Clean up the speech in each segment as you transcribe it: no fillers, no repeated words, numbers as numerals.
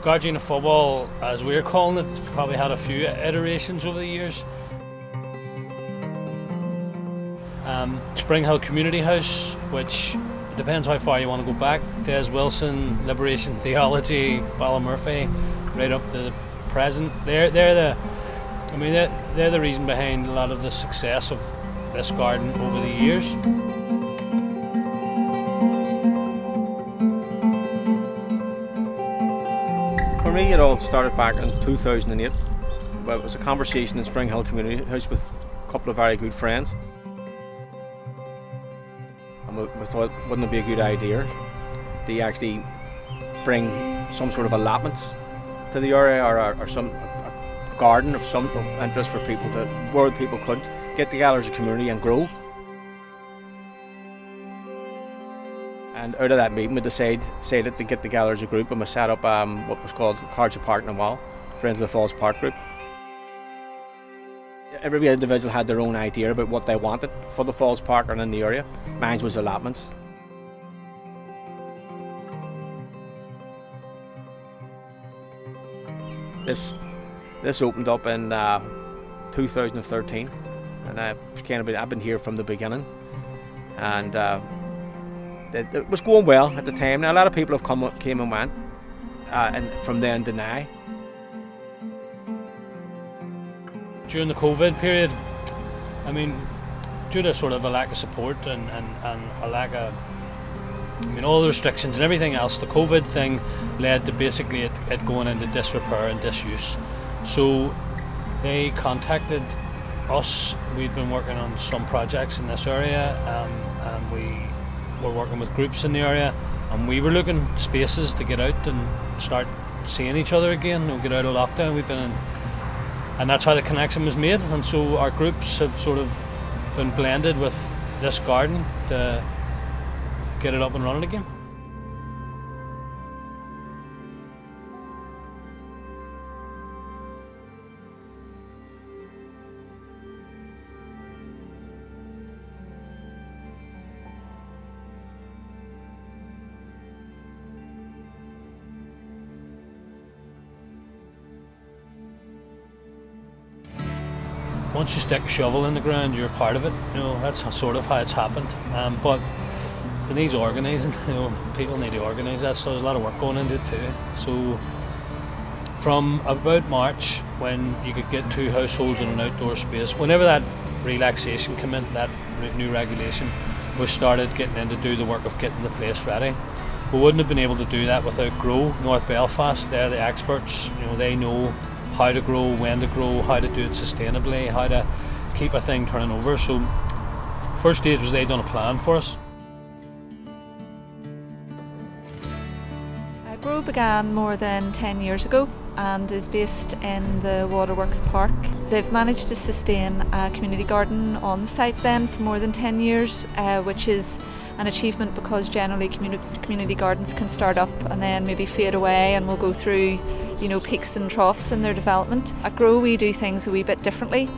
Gairdín of Phobail, as we're calling it, it's probably had a few iterations over the years. Springhill Community House, which depends how far you want to go back. Des Wilson, Liberation Theology, Ballymurphy, right up to the present. They're the reason behind a lot of the success of this garden over the years. For me, it all started back in 2008. Well, it was a conversation in Springhill Community House with a couple of very good friends. And we thought, wouldn't it be a good idea to actually bring some sort of allotments to the area, or some a garden of some interest for people, where people could get together as a community and grow. And out of that meeting, we decided to get together as a group, and we set up what was called Cards of Park and Wall, Friends of the Falls Park Group. Every individual had their own idea about what they wanted for the Falls Park and in the area. Mine was allotments. This opened up in 2013, and I've been here from the beginning, and it was going well at the time. Now a lot of people have came and went, and from then to now. During the COVID period, due to sort of a lack of support and a lack of, all the restrictions and everything else, the COVID thing led to basically it going into disrepair and disuse. So they contacted us. We'd been working on some projects in this area, and we were working with groups in the area, and we were looking spaces to get out and start seeing each other again, get out of lockdown. We've been in, and that's how the connection was made, and so our groups have sort of been blended with this garden to get it up and running again. Once you stick a shovel in the ground, you're part of it. That's sort of how it's happened. But it needs organising. People need to organise that, so there's a lot of work going into it too. So from about March, when you could get 2 households in an outdoor space, whenever that relaxation came in, that new regulation, we started getting in to do the work of getting the place ready. We wouldn't have been able to do that without Grow, North Belfast. They're the experts. They know how to grow, when to grow, how to do it sustainably, how to keep a thing turning over. So first stage was they done a plan for us. Grow began more than 10 years ago and is based in the Waterworks Park. They've managed to sustain a community garden on the site then for more than 10 years, which is an achievement because generally community gardens can start up and then maybe fade away and will go through peaks and troughs in their development. At Grow we do things a wee bit differently.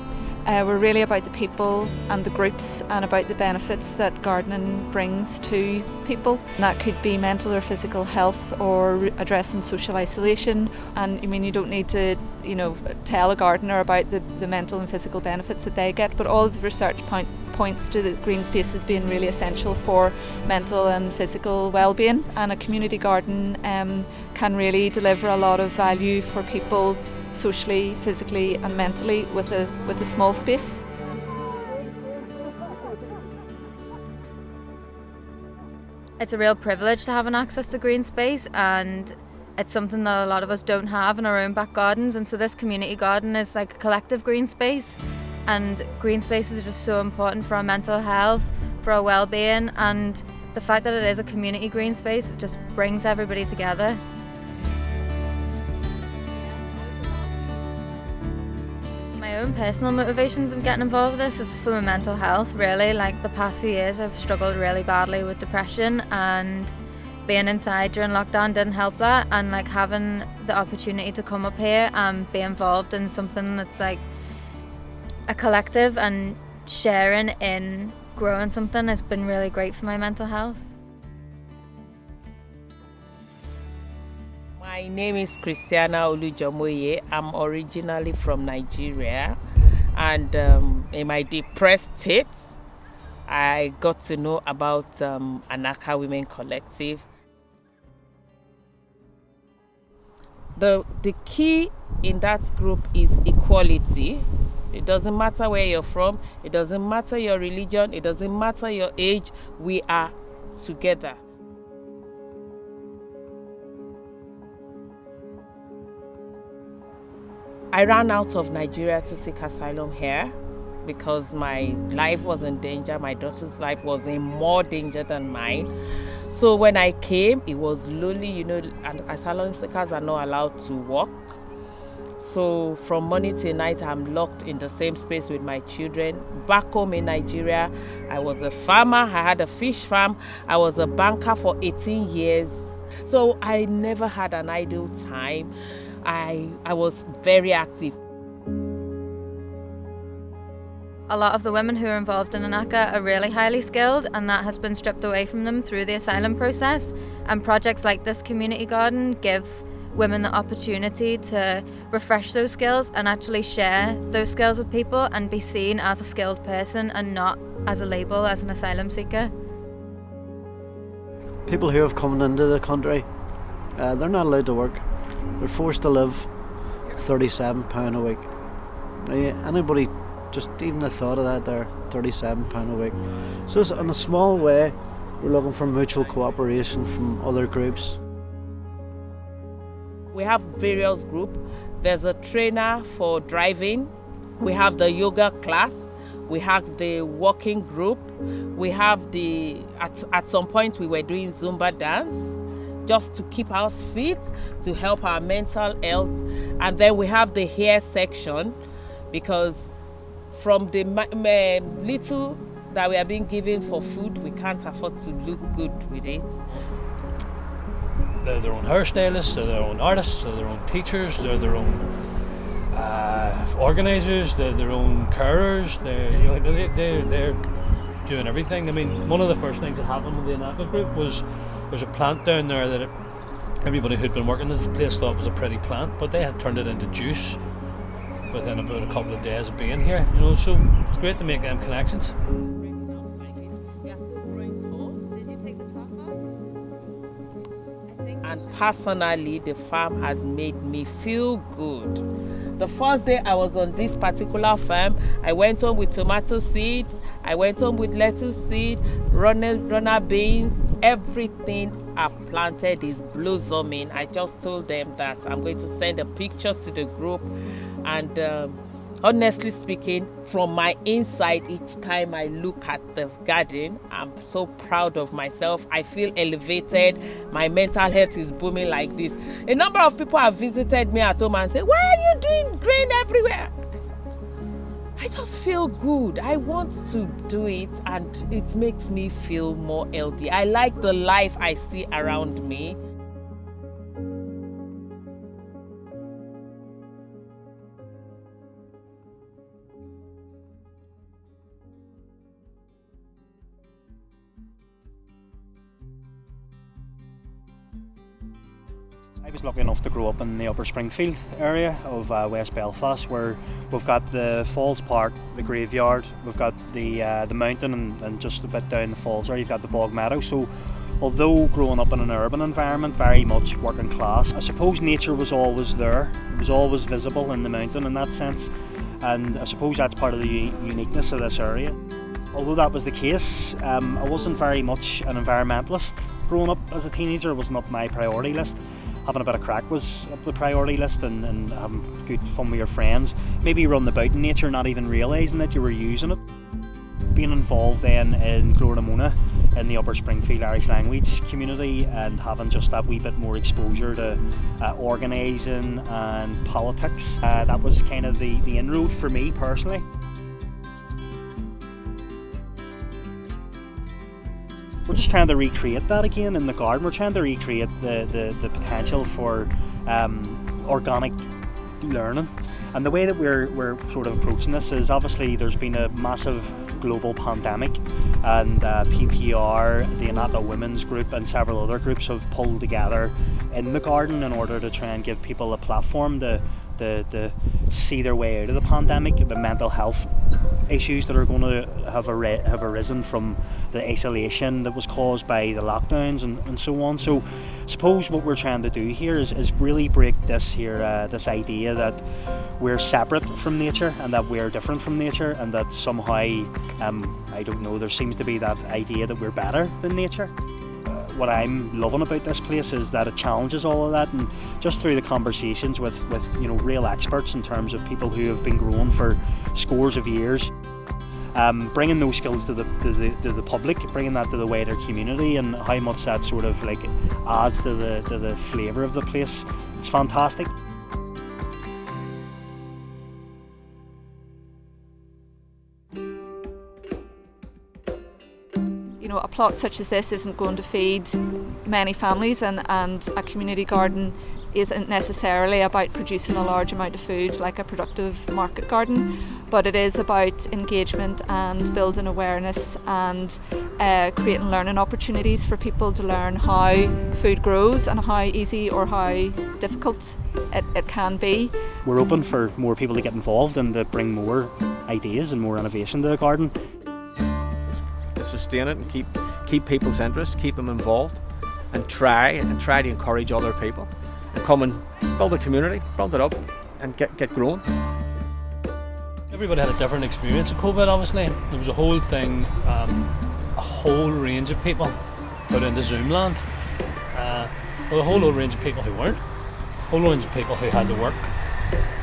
We're really about the people and the groups and about the benefits that gardening brings to people. And that could be mental or physical health or addressing social isolation. And you don't need to tell a gardener about the mental and physical benefits that they get, but all of the research points to the green spaces being really essential for mental and physical well-being, and a community garden can really deliver a lot of value for people socially, physically and mentally with a small space. It's a real privilege to have an access to green space, and it's something that a lot of us don't have in our own back gardens, and so this community garden is like a collective green space, and green spaces are just so important for our mental health, for our well-being, and the fact that it is a community green space, it just brings everybody together. My own personal motivations of getting involved with this is for my mental health, really. Like the past few years I've struggled really badly with depression, and being inside during lockdown didn't help that, and like having the opportunity to come up here and be involved in something that's like a collective and sharing in growing something has been really great for my mental health. My My name is Christiana Olujomoye. I'm originally from Nigeria, and in my depressed state, I got to know about Anaka Women Collective. The key in that group is equality. It doesn't matter where you're from, it doesn't matter your religion, it doesn't matter your age, we are together. I ran out of Nigeria to seek asylum here because my life was in danger. My daughter's life was in more danger than mine. So when I came, it was lonely, and asylum seekers are not allowed to walk. So from morning till night, I'm locked in the same space with my children. Back home in Nigeria, I was a farmer. I had a fish farm. I was a banker for 18 years. So I never had an idle time. I was very active. A lot of the women who are involved in Anaka are really highly skilled, and that has been stripped away from them through the asylum process. And projects like this community garden give women the opportunity to refresh those skills and actually share those skills with people and be seen as a skilled person and not as a label as an asylum seeker. People who have come into the country, they're not allowed to work. They're forced to live £37 a week. Now, anybody just even the thought of that there, £37 a week. So in a small way, we're looking for mutual cooperation from other groups. We have various groups. There's a trainer for driving. We have the yoga class. We have the walking group. We have at some point we were doing Zumba dance just to keep us fit, to help our mental health. And then we have the hair section because from the little that we are being given for food, we can't afford to look good with it. They're their own hairstylists, they're their own artists, they're their own teachers, they're their own organisers, they're their own carers. They're doing everything. I mean, one of the first things that happened with the Anaka group was there's a plant down there that everybody who'd been working in the place thought was a pretty plant, but they had turned it into juice within about a couple of days of being here. So it's great to make them connections. Did you take the top off? And personally, the farm has made me feel good. The first day I was on this particular farm, I went home with tomato seeds, I went home with lettuce seed, runner beans. Everything I've planted is blossoming. I just told them that I'm going to send a picture to the group, and honestly speaking, from my inside, each time I look at the garden, I'm so proud of myself. I feel elevated. My mental health is booming like this. A number of people have visited me at home and say, "Why are you doing grain everywhere?" I just feel good. I want to do it, and it makes me feel more healthy. I like the life I see around me. I was lucky enough to grow up in the upper Springhill area of West Belfast, where we've got the Falls Park, the graveyard, we've got the mountain, and just a bit down the falls there you've got the bog meadow. So although growing up in an urban environment, very much working class, I suppose nature was always there. It was always visible in the mountain in that sense, and I suppose that's part of the uniqueness of this area. Although that was the case, I wasn't very much an environmentalist growing up as a teenager. It wasn't up my priority list. Having a bit of crack was up the priority list, and having good fun with your friends. Maybe running about in nature, not even realising that you were using it. Being involved then in Gairdín in the upper Springhill Irish language community, and having just that wee bit more exposure to organising and politics, that was kind of the inroad for me personally. We're just trying to recreate that again in the garden. We're trying to recreate the potential for organic learning. And the way that we're sort of approaching this is, obviously there's been a massive global pandemic, and PPR, the Anaka Women's Group, and several other groups have pulled together in the garden in order to try and give people a platform to see their way out of the pandemic, the mental health issues that are going to have arisen from the isolation that was caused by the lockdowns and so on. So I suppose what we're trying to do here is really break this idea that we're separate from nature and that we're different from nature, and that somehow I don't know, there seems to be that idea that we're better than nature. What I'm loving about this place is that it challenges all of that, and just through the conversations with real experts in terms of people who have been growing for scores of years, bringing those skills to the public, bringing that to the wider community, and how much that sort of like adds to the flavour of the place. It's fantastic. A plot such as this isn't going to feed many families, and a community garden isn't necessarily about producing a large amount of food like a productive market garden, but it is about engagement and building awareness and creating learning opportunities for people to learn how food grows and how easy or how difficult it can be. We're open for more people to get involved and to bring more ideas and more innovation to the garden. Sustain it and keep people's interest, keep them involved, and try to encourage other people and come and build a community, build it up, and get growing. Everybody had a different experience of COVID. Obviously, there was a whole thing, a whole range of people put into Zoom land. Well, a whole range of people who weren't, a whole range of people who had to work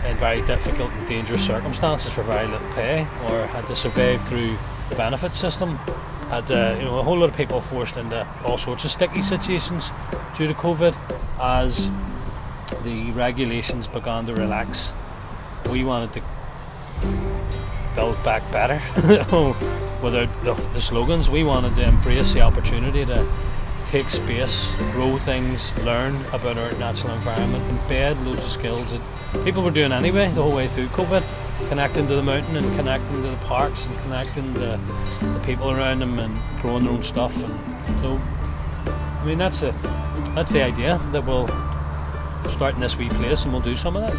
in very difficult and dangerous circumstances for very little pay, or had to survive through the benefit system. Had a whole lot of people forced into all sorts of sticky situations due to COVID. As the regulations began to relax, we wanted to build back better. Without the slogans, we wanted to embrace the opportunity to take space, grow things, learn about our natural environment, embed loads of skills that people were doing anyway the whole way through COVID. Connecting to the mountain and connecting to the parks and connecting to the people around them and growing their own stuff. And so, I mean, that's the idea, that we'll start in this wee place and we'll do some of that.